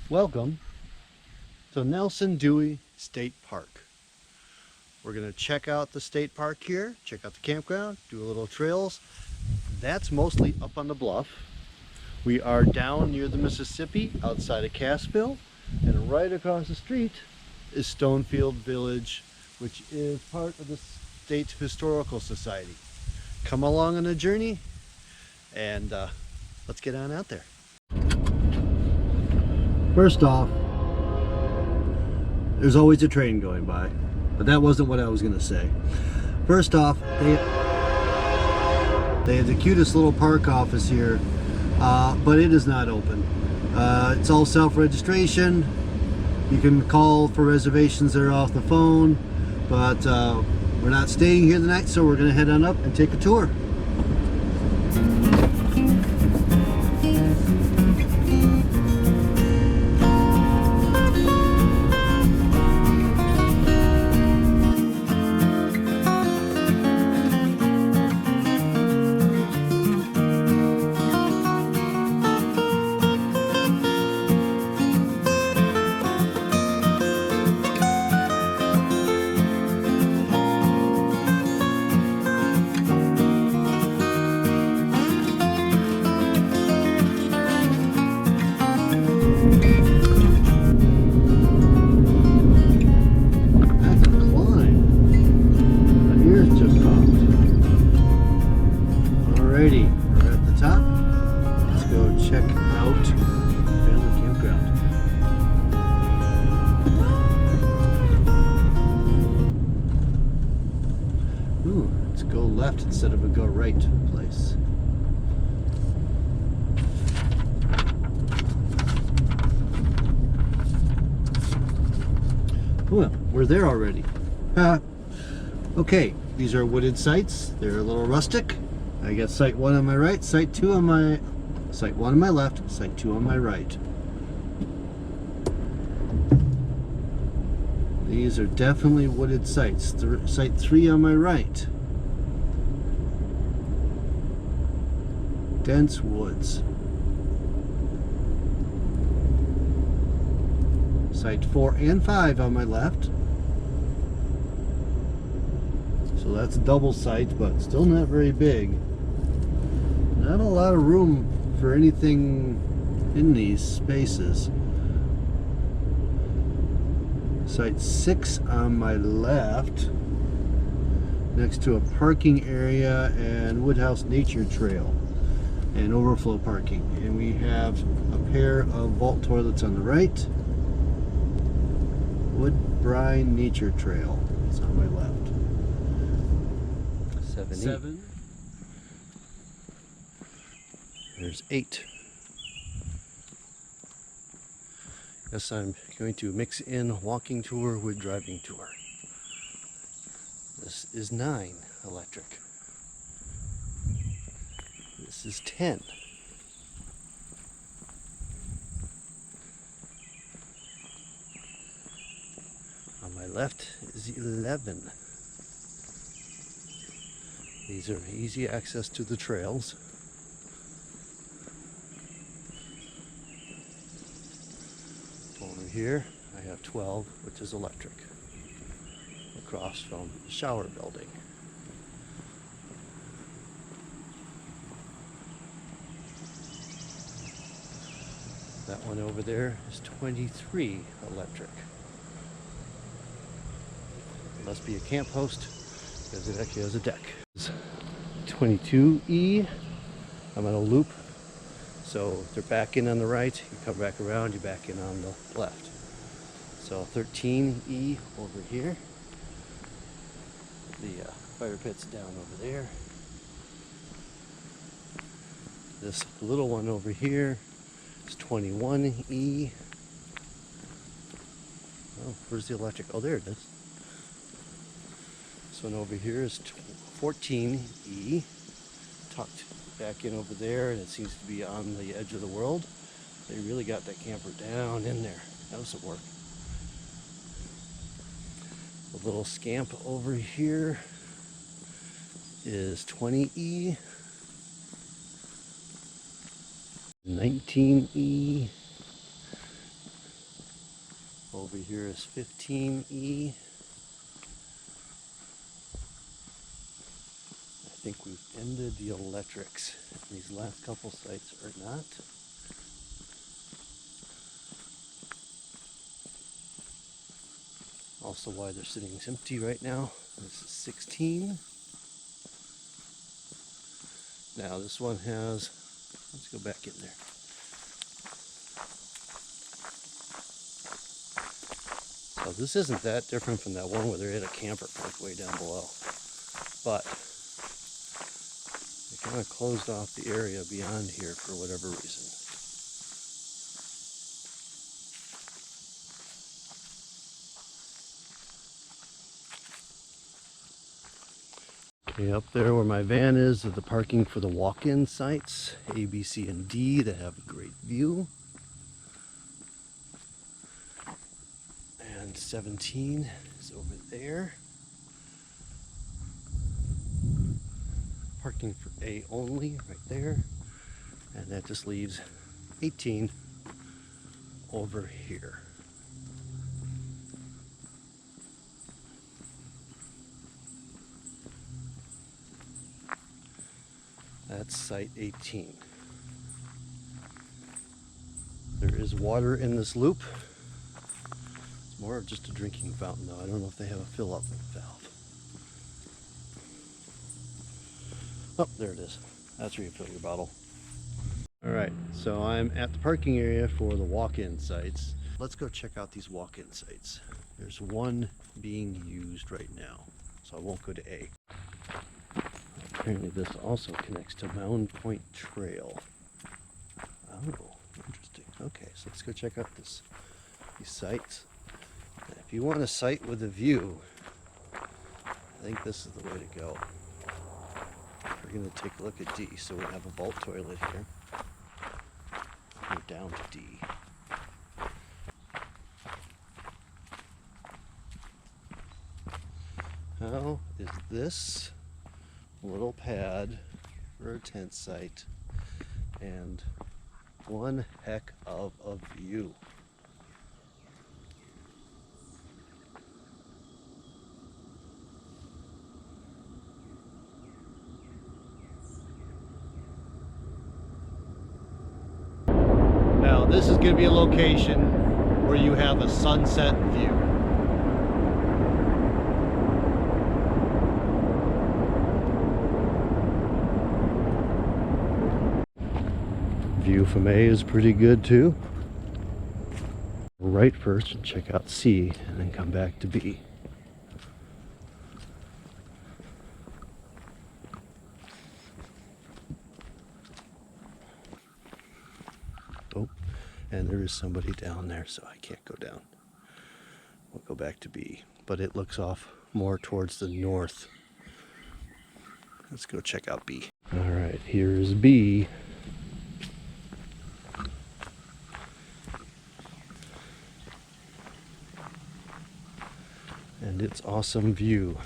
Welcome to Nelson Dewey State Park. We're going to check out the state park here, check out the campground, do a little trails. That's mostly up on the bluff. We are down near the Mississippi outside of Cassville, and right across the street is Stonefield Village, which is part of the State Historical Society. Come along on a journey and let's get on out there. First off, there's always a train going by, but that wasn't what I was going to say. First off, they have the cutest little park office here, but it is not open. It's all self-registration. You can call for reservations that are off the phone, but we're not staying here tonight, so we're going to head on up and take a tour. Alrighty, we're at the top. Let's go check out Family Campground. Ooh, let's go left instead of a go right place. Well, we're there already. Okay, these are wooded sites. They're a little rustic. I got site 1 on my right, site 1 on my left, site 2 on my right. These are definitely wooded sites. Site 3 on my right. Dense woods. Site 4 and 5 on my left. So that's a double site, but still not very big. Not a lot of room for anything in these spaces. Site 6 on my left, next to a parking area and Woodhouse Nature Trail and overflow parking. And we have a pair of vault toilets on the right. Woodbrine Nature Trail is on my left. 7. There's 8. Yes, I'm going to mix in walking tour with driving tour. This is 9 electric. This is 10. On my left is 11. These are easy access to the trails. Over here I have 12, which is electric, across from the shower building. That one over there is 23 electric. It must be a camp host because it actually has a deck. 22E. I'm on a loop, so they're back in on the right, you come back around, you back in on the left. So 13E over here. The fire pit's down over there. This little one over here is 21E. Oh, where's the electric? Oh, there it is. This one over here is 14E, tucked back in over there, and it seems to be on the edge of the world. They really got that camper down in there. That was some work. A little scamp over here is 20E, 19E, Over here is 15E. I think we've ended the electrics. These last couple sites are not. Also why they're sitting empty right now. This is 16. Now this one has, let's go back in there. So this isn't that different from that one where they had a camper park way down below. But they kind of closed off the area beyond here for whatever reason. Okay, up there where my van is the parking for the walk-in sites, A, B, C, and D, that have a great view. And 17 is over there. Parking for A only right there. And that just leaves 18 over here. That's site 18. There is water in this loop. It's more of just a drinking fountain though. I don't know if they have a fill-up valve. Oh, there it is. That's where you fill your bottle. Alright, so I'm at the parking area for the walk-in sites. Let's go check out these walk-in sites. There's one being used right now, so I won't go to A. Apparently this also connects to Mound Point Trail. Oh, interesting. Okay, so let's go check out these sites. If you want a site with a view, I think this is the way to go. We're going to take a look at D. So we have a vault toilet here. We're down to D. How is this little pad for a tent site and one heck of a view? Now this is going to be a location where you have a sunset view. View from A is pretty good too. Right first and check out C and then come back to B. Oh, and there is somebody down there, so I can't go down. We'll go back to B, but it looks off more towards the north. Let's go check out B. All right, here's B. And its awesome view.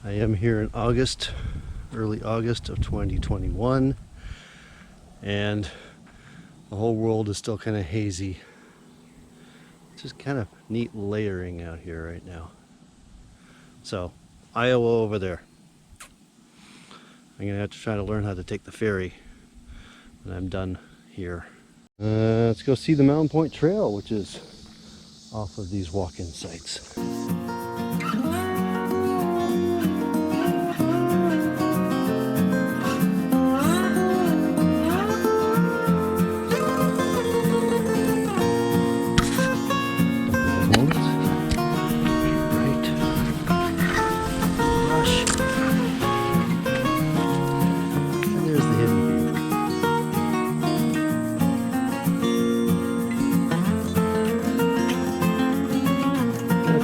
I am here in August, early August of 2021, and the whole world is still kind of hazy. It's just kind of neat layering out here right now. So, Iowa over there. I'm gonna have to try to learn how to take the ferry when I'm done here. Let's go see the Mound Point Trail, which is off of these walk-in sites.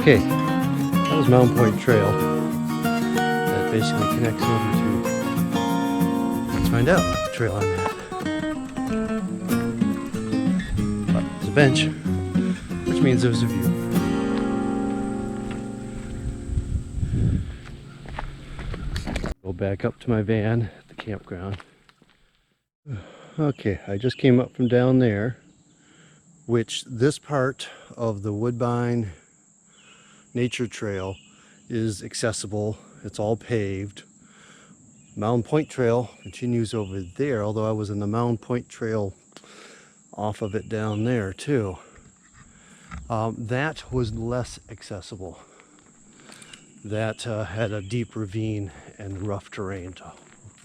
Okay, that was Mound Point Trail. That basically connects over to, let's find out what trail I'm at. But there's a bench, which means there's a view. Go back up to my van at the campground. Okay, I just came up from down there, which this part of the Woodbine Nature Trail is accessible. It's all paved. Mound Point Trail continues over there, although I was in the Mound Point Trail off of it down there too. That was less accessible. That had a deep ravine and rough terrain to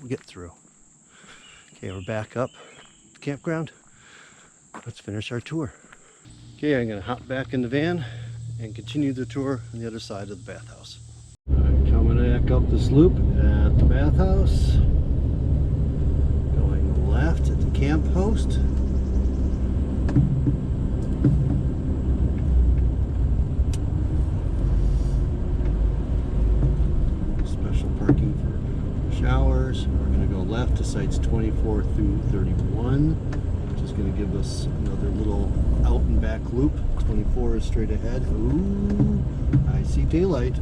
get through. Okay, we're back up the campground. Let's finish our tour. Okay, I'm gonna hop back in the van and continue the tour on the other side of the bathhouse. I'm coming back up this loop at the bathhouse. Going left at the camp host. Special parking for showers. We're going to go left to sites 24 through 31, which is going to give us another little out and back loop. 24 is straight ahead. Ooh, I see daylight.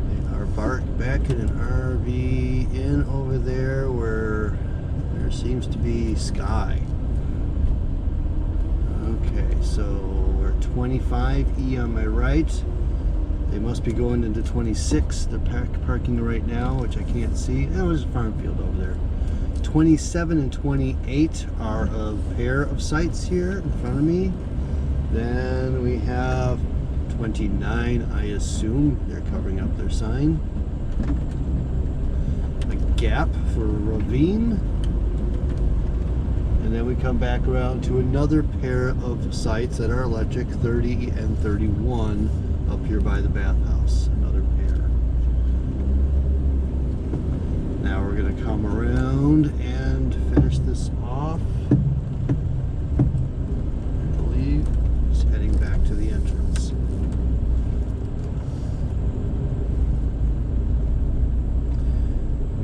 They are back in an RV in over there where there seems to be sky. Okay, so we're 25E on my right. They must be going into 26. They're parking right now, which I can't see. Oh, there's a farm field over there. 27 and 28 are a pair of sites here in front of me. Then we have 29, I assume. They're covering up their sign. A gap for a ravine. And then we come back around to another pair of sites that are electric, 30 and 31, up here by the bathhouse. Another pair. Now we're going to come around and finish this off. I believe just heading back to the entrance.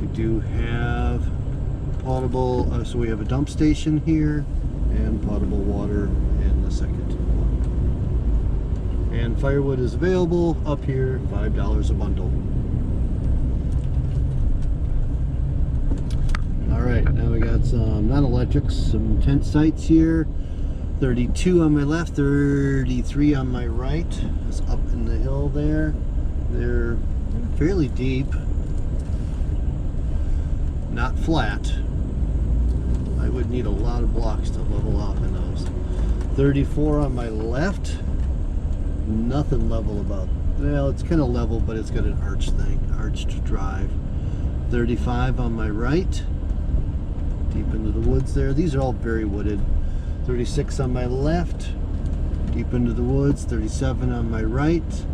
We do have potable, so we have a dump station here and potable water in the second one. And firewood is available up here, $5 a bundle. Alright, now we got some non-electrics, some tent sites here. 32 on my left, 33 on my right. It's up in the hill there. They're fairly deep, not flat. I would need a lot of blocks to level off in those. 34 on my left. Nothing level about. Well, it's kind of level, but it's got an arch thing, arched drive. 35 on my right. Deep into the woods there. These are all very wooded. 36 on my left. Deep into the woods. 37 on my right.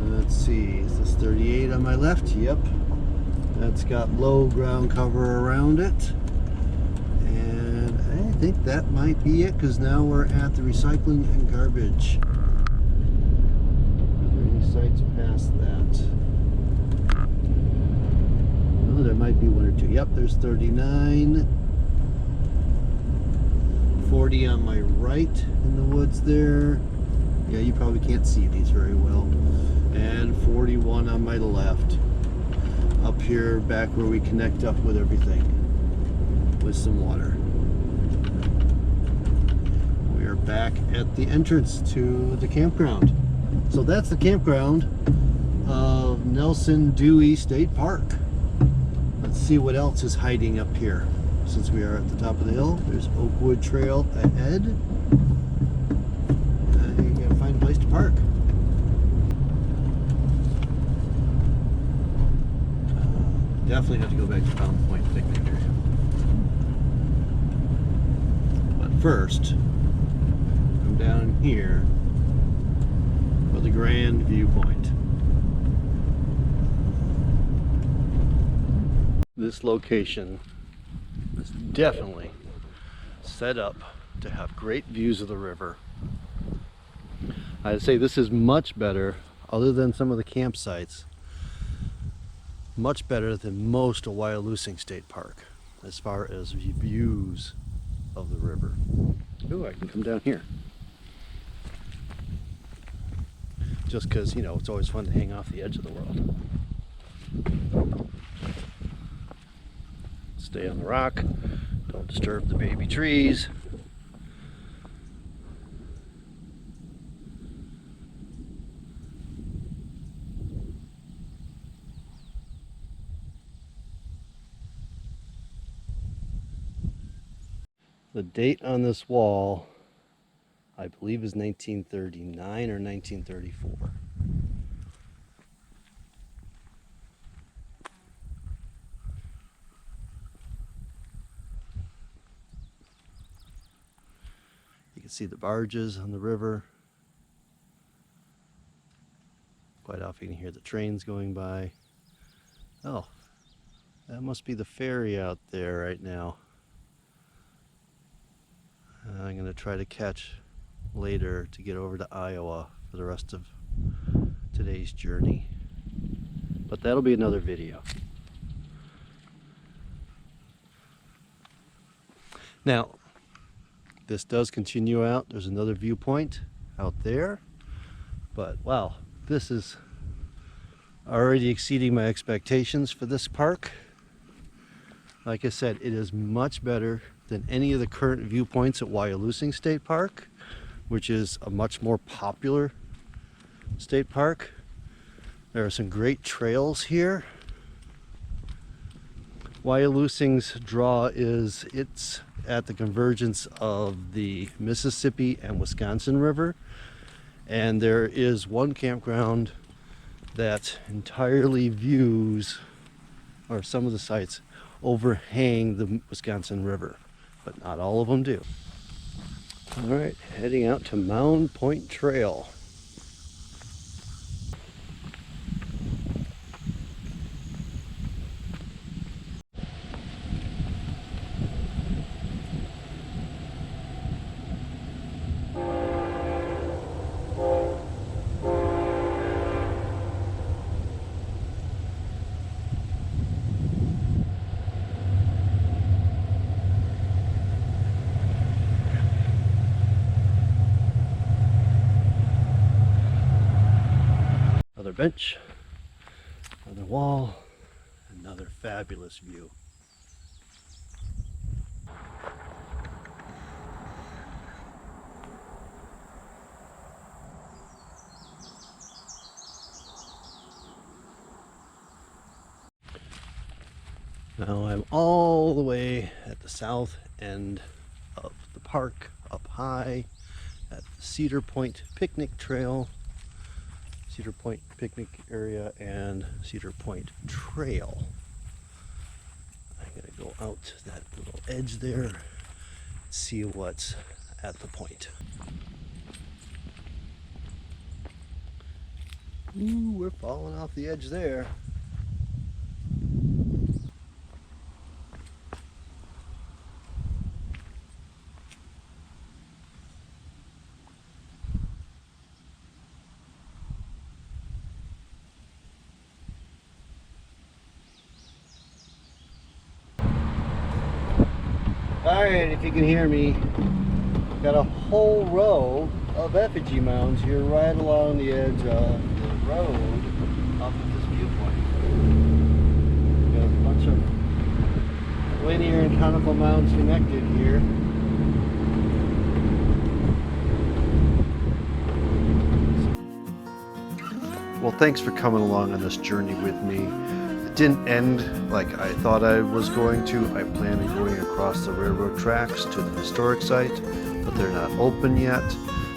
Let's see, is this 38 on my left? Yep. That's got low ground cover around it. And I think that might be it, because now we're at the recycling and garbage. Are there any sites past that? Oh, there might be one or two. Yep, there's 39. 40 on my right in the woods there. Yeah, you probably can't see these very well. And 41 on my left, up here back where we connect up with everything with some water. We are back at the entrance to the campground. So that's the campground of Dewey State Park. Let's see what else is hiding up here. Since we are at the top of the hill, there's Oakwood Trail ahead. You gotta find a place to park. Definitely have to go back to Mound Point picnic area. But first, I'm down here for the grand viewpoint. This location is definitely set up to have great views of the river. I'd say this is much better, other than some of the campsites, much better than most of Wyalusing State Park as far as views of the river. Ooh, I can come down here. just because, you know, it's always fun to hang off the edge of the world. Stay on the rock, don't disturb the baby trees. The date on this wall, I believe, is 1939 or 1934. You can see the barges on the river. Quite often you can hear the trains going by. Oh, that must be the ferry out there right now. I'm going to try to catch later to get over to Iowa for the rest of today's journey. But that'll be another video. Now, this does continue out. There's another viewpoint out there. But wow, this is already exceeding my expectations for this park. Like I said, it is much better than any of the current viewpoints at Wyalusing State Park, which is a much more popular state park. There are some great trails here. Wyalusing's draw is it's at the convergence of the Mississippi and Wisconsin River, and there is one campground that entirely views, or some of the sites overhang the Wisconsin River, but not all of them do. All right, heading out to Mound Point Trail. Another bench, another wall, another fabulous view. Now I'm all the way at the south end of the park, up high at the Cedar Point Picnic Trail, Cedar Point Picnic Area, and Cedar Point Trail. I'm gonna go out that little edge there and see what's at the point. Ooh, we're falling off the edge there. Alright, if you can hear me, got a whole row of effigy mounds here right along the edge of the road off of this viewpoint. Got a bunch of linear and conical mounds connected here. Well, thanks for coming along on this journey with me. It didn't end like I thought I was going to. I planned on going across the railroad tracks to the historic site, but they're not open yet.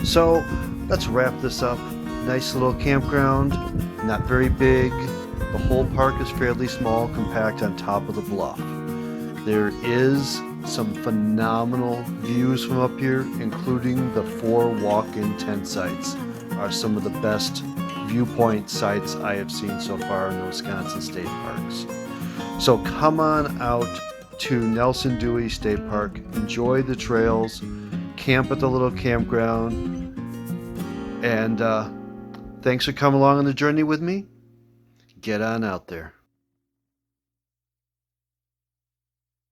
So let's wrap this up. Nice little campground, not very big. The whole park is fairly small, compact on top of the bluff. There is some phenomenal views from up here, including the 4 walk-in tent sites are some of the best viewpoint sites I have seen so far in the Wisconsin state parks. So come on out to Nelson Dewey State Park, enjoy the trails, camp at the little campground, and thanks for coming along on the journey with me. Get on out there.